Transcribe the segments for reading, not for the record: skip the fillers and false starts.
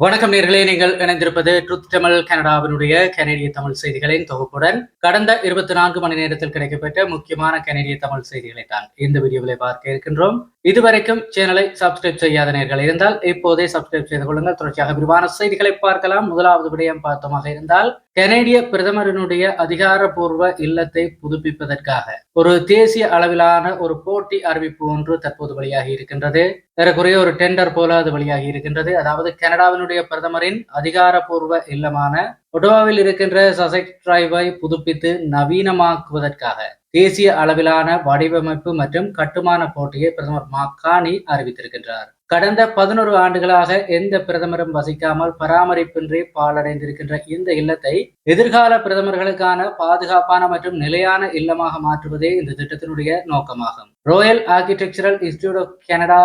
வணக்கம் நேர்களே, நீங்கள் இணைந்திருப்பது ட்ரூத் தமிழ் கனடாவினுடைய கனேடிய தமிழ் செய்திகளின் தொகுப்புடன் கடந்த 24 மணி நேரத்தில் கிடைக்கப்பெற்ற முக்கியமான கனேடிய தமிழ் செய்திகளை தான் இந்த வீடியோவில் பார்க்க இருக்கின்றோம். இதுவரைக்கும் சேனலை சப்ஸ்கிரைப் செய்யாத நேர்கள் இருந்தால் இப்போதே சப்ஸ்கிரைப் செய்து கொள்ளுங்கள். தொடர்ச்சியாக விரிவான செய்திகளை பார்க்கலாம். முதலாவது விடயம் பார்த்தமாக இருந்தால், கனேடிய பிரதமரினுடைய அதிகாரப்பூர்வ இல்லத்தை புதுப்பிப்பதற்காக ஒரு தேசிய அளவிலான ஒரு போட்டி அறிவிப்பு ஒன்று தற்போது வெளியாகி இருக்கின்றது. ஏறக்குறைய ஒரு டெண்டர் போல அது வெளியாகி இருக்கின்றது. அதாவது கனடாவினுடைய பிரதமரின் அதிகாரப்பூர்வ இல்லமான ஒட்டோவாவில் இருக்கின்ற சசெக்ஸ் டிரைவை புதுப்பித்து நவீனமாக்குவதற்காக தேசிய அளவிலான வடிவமைப்பு மற்றும் கட்டுமான போட்டியை பிரதமர் மார்க் கார்னி அறிவித்திருக்கின்றார். கடந்த 11 ஆண்டுகளாக எந்த பிரதமரும் வசிக்காமல் பராமரிப்பின்றி பாழடைந்திருக்கின்ற இந்த இல்லத்தை எதிர்கால பிரதமர்களுக்கான பாதுகாப்பான மற்றும் நிலையான இல்லமாக மாற்றுவதே இந்த திட்டத்தினுடைய நோக்கமாகும். Royal Architectural Institute of Canada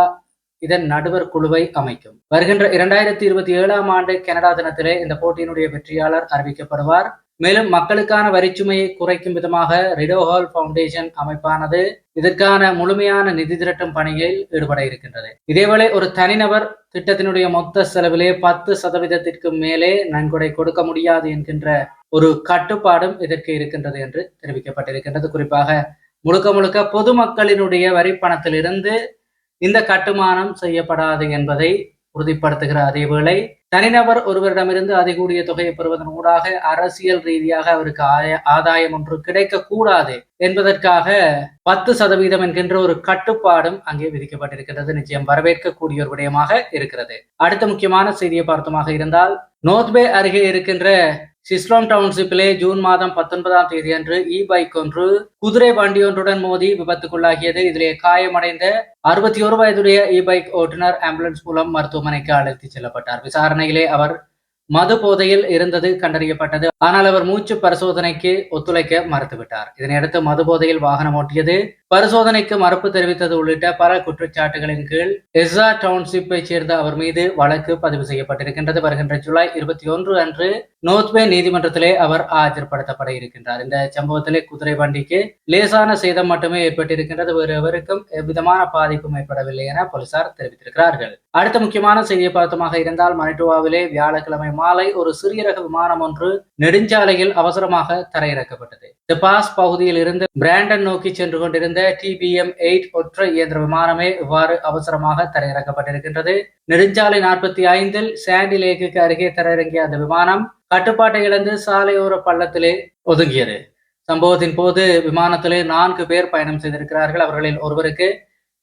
இதன் நடுவர் குழுவை அமைக்கும். வருகின்ற 2027 ஆண்டு கனடா தினத்திலே இந்த போட்டியினுடைய வெற்றியாளர் அறிவிக்கப்படுவார். மேலும் மக்களுக்கான வரிச்சுமையை குறைக்கும் விதமாக ரிடோ ஹால் ஃபவுண்டேஷன் அமைப்பானது இதற்கான முழுமையான நிதி திரட்டும் பணியில் ஈடுபட இருக்கின்றது. இதேவேளை ஒரு தனிநபர் திட்டத்தினுடைய மொத்த செலவிலே 10% மேலே நன்கொடை கொடுக்க முடியாது என்கின்ற ஒரு கட்டுப்பாடும் இதற்கு இருக்கின்றது என்று தெரிவிக்கப்பட்டிருக்கின்றது. குறிப்பாக முழுக்க பொதுமக்களினுடைய வரி பணத்திலிருந்து இந்த கட்டுமானம் செய்யப்படாது என்பதை உறுதிப்படுத்துகிற அதேவேளை தனிநபர் ஒருவரிடமிருந்து அதிகூடிய தொகையை பெறுவதன் ஊடாக அரசியல் ரீதியாக அவருக்கு ஆதாயம் ஒன்று கிடைக்க கூடாது என்பதற்காக 10% என்கின்ற ஒரு கட்டுப்பாடும் அங்கே விதிக்கப்பட்டிருக்கிறது. நிச்சயம் வரவேற்கக்கூடிய ஒரு விடயமாக இருக்கிறது. அடுத்த முக்கியமான செய்தியை பார்த்தமாக இருந்தால், நோர்த் பே அருகே இருக்கின்ற சிஸ்லோம் டவுன்ஷிப்பிலே ஜூன் மாதம் 19ஆம் தேதி அன்று பைக் ஒன்று குதிரை வண்டி ஒன்றுடன் மோதி விபத்துக்குள்ளாகியது. இதிலே காயமடைந்த 61 வயதுடைய பைக் ஓட்டுநர் ஆம்புலன்ஸ் மூலம் மருத்துவமனைக்கு அழைத்து செல்லப்பட்டார். விசாரணையிலே அவர் மது போதையில் இருந்தது கண்டறியப்பட்டது. ஆனால் அவர் மூச்சு பரிசோதனைக்கு ஒத்துழைக்க மறுத்துவிட்டார். இதனையடுத்து மது போதையில் வாகனம் ஓட்டியது, பரிசோதனைக்கு மறுப்பு தெரிவித்தது உள்ளிட்ட பல குற்றச்சாட்டுகளின் கீழ் எஸ்ஸா டவுன்ஷிப்பை சேர்ந்த அவர் மீது வழக்கு பதிவு செய்யப்பட்டிருக்கின்றது. வருகின்ற ஜூலை 21 அன்று நோர்த் பே நீதிமன்றத்திலே அவர் ஆஜர்படுத்தப்பட இருக்கின்றார். இந்த சம்பவத்திலே குதிரை வண்டிக்கு லேசான சேதம் மட்டுமே ஏற்பட்டிருக்கின்றது. வேறு எவருக்கும் எவ்விதமான பாதிப்பும் ஏற்படவில்லை என போலீசார் தெரிவித்திருக்கிறார்கள். அடுத்த முக்கியமான செய்தியை பார்த்தமாக இருந்தால், மனிட்டோவாவிலே வியாழக்கிழமை மாலை ஒரு சிறிய ரக விமானம் ஒன்று நெடுஞ்சாலையில் அவசரமாக தரையிறக்கப்பட்டது. பாஸ் பகுதியில் இருந்து பிராண்டன் நோக்கி சென்று கொண்டிருந்த TBM-8 ஒற்றை இயந்திர விமானமே இவ்வாறு அவசரமாக தரையிறக்கப்பட்டிருக்கின்றது. நெடுஞ்சாலை 45 சாண்டி லேக்குக்கு அருகே தரையிறங்கிய அந்த விமானம் கட்டுப்பாட்டை இழந்து சாலையோர பள்ளத்திலே ஒதுங்கியது. சம்பவத்தின் போது விமானத்திலே 4 பேர் பயணம் செய்திருக்கிறார்கள். அவர்களில் ஒருவருக்கு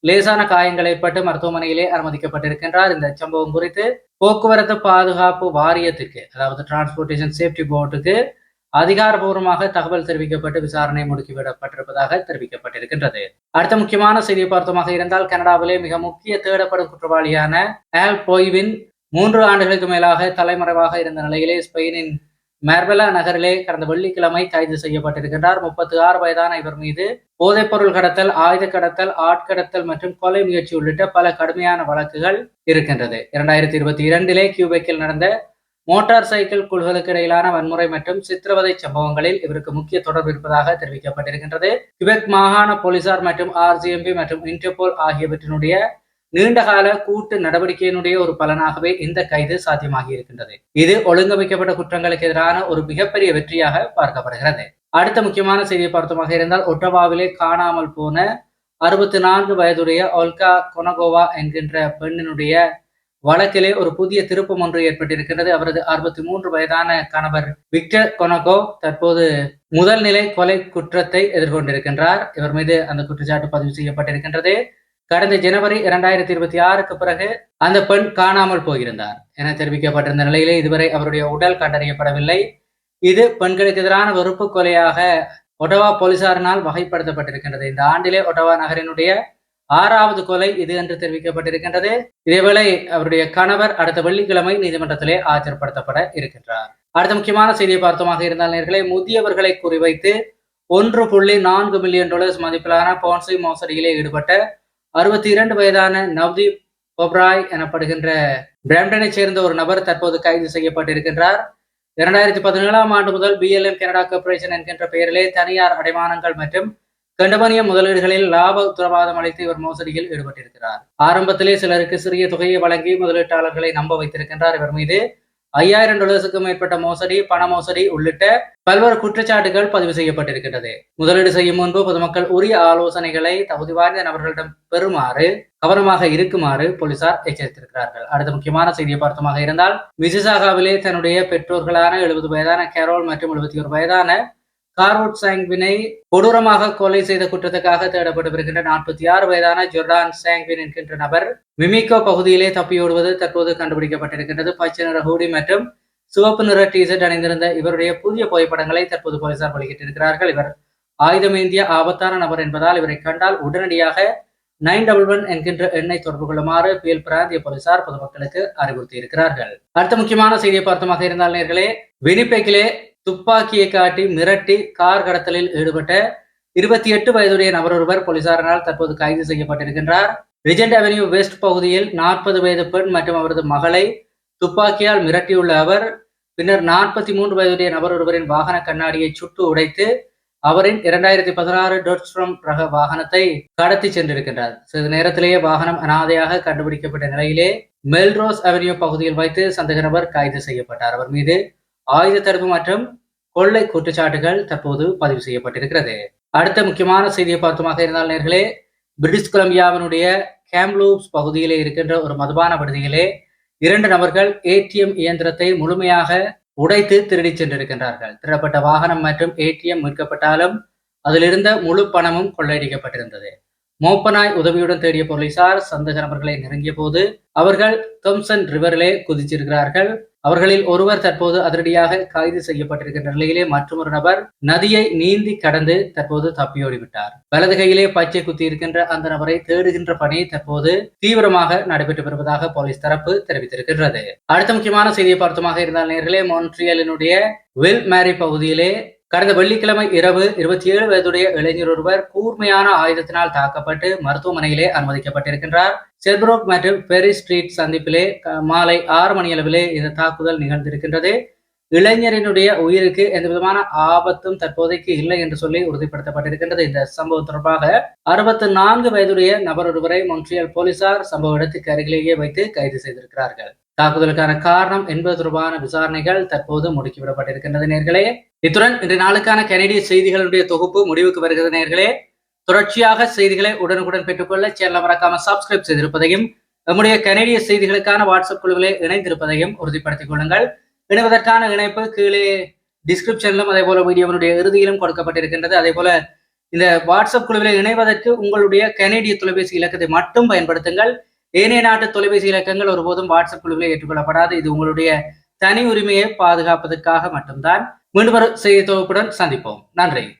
லேசான காயங்கள் ஏற்பட்டு மருத்துவமனையிலே அனுமதிக்கப்பட்டிருக்கின்றார். இந்த சம்பவம் குறித்து போக்குவரத்து பாதுகாப்பு வாரியத்துக்கு, அதாவது டிரான்ஸ்போர்டேஷன் சேஃப்டி போர்டுக்கு அதிகாரபூர்வமாக தகவல் தெரிவிக்கப்பட்டு விசாரணை முடுக்கிவிடப்பட்டிருப்பதாக தெரிவிக்கப்பட்டிருக்கின்றது. அடுத்த முக்கியமான செய்தியை பார்த்தமாக இருந்தால், கனடாவிலே மிக முக்கிய தேடப்படும் குற்றவாளியான ஆல் பொய்வின் 3 ஆண்டுகளுக்கு மேலாக தலைமறைவாக இருந்த நிலையிலே ஸ்பெயினின் மெர்பெலா நகரிலே கடந்த வெள்ளிக்கிழமை கைது செய்யப்பட்டிருக்கின்றார். 36 வயதான இவர் மீது போதைப்பொருள் கடத்தல், ஆயுத கடத்தல், ஆட்கடத்தல் மற்றும் கொலை முயற்சி உள்ளிட்ட பல கடுமையான வழக்குகள் இருக்கின்றது. 2022 கியூபெக்கில் நடந்த மோட்டார் சைக்கிள் குழுக்களுக்கு இடையிலான வன்முறை மற்றும் சித்திரவதை சம்பவங்களில் இவருக்கு முக்கிய தொடர்பு இருப்பதாக தெரிவிக்கப்பட்டிருக்கின்றது. கியூபெக் மாகாண போலீசார் மற்றும் RCMP மற்றும் இன்டர்போல் ஆகியவற்றினுடைய நீண்டகால கூட்டு நடவடிக்கையினுடைய ஒரு பலனாகவே இந்த கைது சாத்தியமாகி இருக்கின்றது. இது ஒழுங்கமைக்கப்பட்ட குற்றங்களுக்கு எதிரான ஒரு மிகப்பெரிய வெற்றியாக பார்க்கப்படுகிறது. அடுத்த முக்கியமான செய்தியை பார்த்தமாக இருந்தால், ஒட்டவாவிலே காணாமல் போன 64 வயதுடைய ஒல்கா கொனகோவா என்கின்ற பெண்ணினுடைய வழக்கிலே ஒரு புதிய திருப்பம் ஒன்று ஏற்பட்டிருக்கிறது. அவரது 63 வயதான கணவர் விக்டர் கொனகோ தற்போது முதல் நிலை கொலை குற்றத்தை எதிர்கொண்டிருக்கின்றார். இவர் மீது அந்த குற்றச்சாட்டு பதிவு செய்யப்பட்டிருக்கின்றது. கடந்த ஜனவரி 2026 பிறகு அந்த பெண் காணாமல் போயிருந்தார் என தெரிவிக்கப்பட்டிருந்த நிலையிலே இதுவரை அவருடைய உடல் கண்டறியப்படவில்லை. இது பெண்களுக்கு எதிரான வெறுப்பு கொலையாக ஒட்டவா போலீசாரினால் வகைப்படுத்தப்பட்டிருக்கின்றது. இந்த ஆண்டிலே ஒட்டவா நகரினுடைய 6வது கொலை இது என்று தெரிவிக்கப்பட்டிருக்கின்றது. இதேவேளை அவருடைய கணவர் அடுத்த வெள்ளிக்கிழமை நீதிமன்றத்திலே ஆஜர்படுத்தப்பட இருக்கின்றார். அடுத்த முக்கியமான செய்தியை பார்த்தமாக இருந்தால் நேர்களே, முதியவர்களை குறிவைத்து $1.4 மில்லியன் மதிப்பிலான போன்சி மோசடியிலே ஈடுபட்ட 62 வயதான நவ்தீப் ஒப்ராய் எனப்படுகின்ற பிராம்டனை சேர்ந்த ஒரு நபர் தற்போது கைது செய்யப்பட்டிருக்கின்றார். 2017 ஆண்டு முதல் BLM கனடா கார்ப்பரேஷன் என்கின்ற பெயரிலே தனியார் அடைமானங்கள் மற்றும் கண்டமானிய முதலீடுகளில் லாப உத்தரவாதம் அளித்து இவர் மோசடியில் ஈடுபட்டிருக்கிறார். ஆரம்பத்திலே சிலருக்கு சிறிய தொகையை வழங்கி முதலீட்டாளர்களை நம்ப வைத்திருக்கின்றார். இவர் மீது $5000 மேற்பட்ட மோசடி, பண மோசடி உள்ளிட்ட பல்வேறு குற்றச்சாட்டுகள் பதிவு செய்யப்பட்டிருக்கின்றது. முதலீடு செய்யும் முன்பு பொதுமக்கள் உரிய ஆலோசனைகளை தகுதி வாய்ந்த நபர்களிடம் பெறுமாறு கவனமாக இருக்குமாறு போலீசார் எச்சரித்திருக்கிறார்கள். அடுத்த முக்கியமான செய்தியை பார்த்தமாக இருந்தால், மிசிசாகாவிலே தன்னுடைய பெற்றோர்களான 70 வயதான கேரோல் மற்றும் 71 வயதான கார்வுட் சாங்வினை கொடூரமாக கொலை செய்த குற்றத்துக்காக தேடப்பட்டு வருகின்ற 46 வயதான ஜொர்டான் சாங்வின் என்கின்ற நபர் மிமிகோ பகுதியிலே தப்பியோடுவது தற்போது கண்டுபிடிக்கப்பட்டிருக்கின்றது. பச்சை நிற ஹூடி மற்றும் சிவப்பு நிற டிஷர்ட் அணிந்திருந்த இவருடைய புதிய புகைப்படங்களை தற்போது போலீசார் வெளியிட்டிருக்கிறார்கள். இவர் ஆயுதமேந்திய ஆபத்தான நபர் என்பதால் இவரை கண்டால் உடனடியாக 911 என்கின்ற எண்ணை தொடர்பு கொள்ளுமாறு பியல் பிராந்திய போலீசார் பொதுமக்களுக்கு அறிவுறுத்தி இருக்கிறார்கள். அடுத்த முக்கியமான செய்தியை பார்த்தமாக இருந்தால் நேர்களே, வினிபெக்கிலே துப்பாக்கியை காட்டி மிரட்டி கார் கடத்தலில் ஈடுபட்ட 28 வயதுடைய நபர் ஒருவர் போலீசாரினால் தற்போது கைது செய்யப்பட்டிருக்கின்றார். ரிஜென்ட் அவென்யூ வெஸ்ட் பகுதியில் 40 வயது பெண் மற்றும் அவரது மகளை துப்பாக்கியால் மிரட்டியுள்ள அவர் பின்னர் 43 வயதுடைய நபர் ஒருவரின் வாகன கண்ணாடியை சுட்டு உடைத்து அவரின் 2016 டொட்ஸ்ட்ரம் ரக வாகனத்தை கடத்தி சென்றிருக்கின்றார். சிறிது நேரத்திலேயே வாகனம் அனாதையாக கண்டுபிடிக்கப்பட்ட நிலையிலே மெல்ரோஸ் அவென்யூ பகுதியில் வைத்து சந்தேக நபர் கைது செய்யப்பட்டார். அவர் மீது ஆயுத தடுப்பு மற்றும் கொள்ளை குற்றச்சாட்டுகள் தற்போது பதிவு செய்யப்பட்டிருக்கிறது. அடுத்த முக்கியமான செய்தியை பார்த்தமாக இருந்தால் நேர்களே, பிரிட்டிஷ் கொலம்பியாவினுடைய கேம்ப்லூப்ஸ் பகுதியிலே இருக்கின்ற ஒரு மதுபான விடுதியிலே 2 நபர்கள் ஏடிஎம் இயந்திரத்தை முழுமையாக உடைத்து திருடி சென்றிருக்கின்றார்கள். திருடப்பட்ட வாகனம் மற்றும் ஏடிஎம் மீட்கப்பட்டாலும் அதிலிருந்த முழு பணமும் கொள்ளையடிக்கப்பட்டிருந்தது. மோப்பனாய் உதவியுடன் தேடிய போலீசார் சந்தேக நபர்களை நெருங்கிய போது அவர்கள் தொம்சன் ரிவரிலே குதிச்சிருக்கிறார்கள். அவர்களில் ஒருவர் தற்போது அதிரடியாக கைது செய்யப்பட்டிருக்கின்ற நிலையிலே மற்றொரு நபர் நதியை நீந்தி கடந்து தற்போது தப்பியோடிவிட்டார். வலது கையிலே பச்சை குத்தி இருக்கின்ற அந்த நபரை தேடுகின்ற பணி தற்போது தீவிரமாக நடைபெற்று வருவதாக போலீஸ் தரப்பு தெரிவித்திருக்கின்றது. அடுத்த முக்கியமான செய்தியை பார்த்தமாக இருந்தால் நேர்களே, மொன்ட்ரியலினுடைய வில் மேரி பகுதியிலே கடந்த வெள்ளிக்கிழமை இரவு 27 வயதுடைய இளைஞர் ஒருவர் கூர்மையான ஆயுதத்தினால் தாக்கப்பட்டு மருத்துவமனையிலே அனுமதிக்கப்பட்டிருக்கின்றார். செர்பரோக் மற்றும் பெரி ஸ்ட்ரீட் சந்திப்பிலே மாலை 6 மணி அளவிலே இந்த தாக்குதல் நிகழ்ந்திருக்கின்றது. இளைஞரினுடைய உயிருக்கு எந்த விதமான ஆபத்தும் தற்போதைக்கு இல்லை என்று சொல்லி உறுதிப்படுத்தப்பட்டிருக்கின்றது. இந்த சம்பவம் தொடர்பாக 64 வயதுடைய நபர் ஒருவரை மொன்ட்ரியல் போலீசார் சம்பவ இடத்துக்கு அருகிலேயே வைத்து கைது செய்திருக்கிறார்கள். தாக்குதலுக்கான காரணம் என்பது தொடர்பான விசாரணைகள் தற்போது முடுக்கிவிடப்பட்டிருக்கின்றது நேர்களே. இத்துடன் இன்றைய நாளுக்கான கனடிய செய்திகளுடைய தொகுப்பு முடிவுக்கு வருகிறது நேர்களே. தொடர்ச்சியாக செய்திகளை உடனுக்குடன் பெற்றுக்கொள்ள சேனலை மறக்காம சப்ஸ்கிரைப் செய்திருப்பதையும் நம்முடைய கனடிய செய்திகளுக்கான வாட்ஸ்அப் குழுவிலே இணைந்திருப்பதையும் உறுதிப்படுத்திக் கொள்ளுங்கள். இணைவதற்கான இணைப்பு கீழே டிஸ்கிரிப்ஷனிலும் அதே போல வீடியோவினுடைய இறுதியிலும் கொடுக்கப்பட்டிருக்கின்றது. அதே போல இந்த வாட்ஸ்அப் குழுவிலே இணைவதற்கு உங்களுடைய கனடிய தொலைபேசி இலக்கத்தை மட்டும் பயன்படுத்துங்கள். ஏனைய நாட்டு தொலைபேசி இலக்கங்கள் ஒருபோதும் வாட்ஸ்அப் குழுவிலே ஏற்றுக்கொள்ளப்படாது. இது உங்களுடைய தனி உரிமையை பாதுகாப்பதற்காக மட்டும்தான். மீண்டும் ஒரு செய்தி தொகுப்புடன் சந்திப்போம். நன்றி.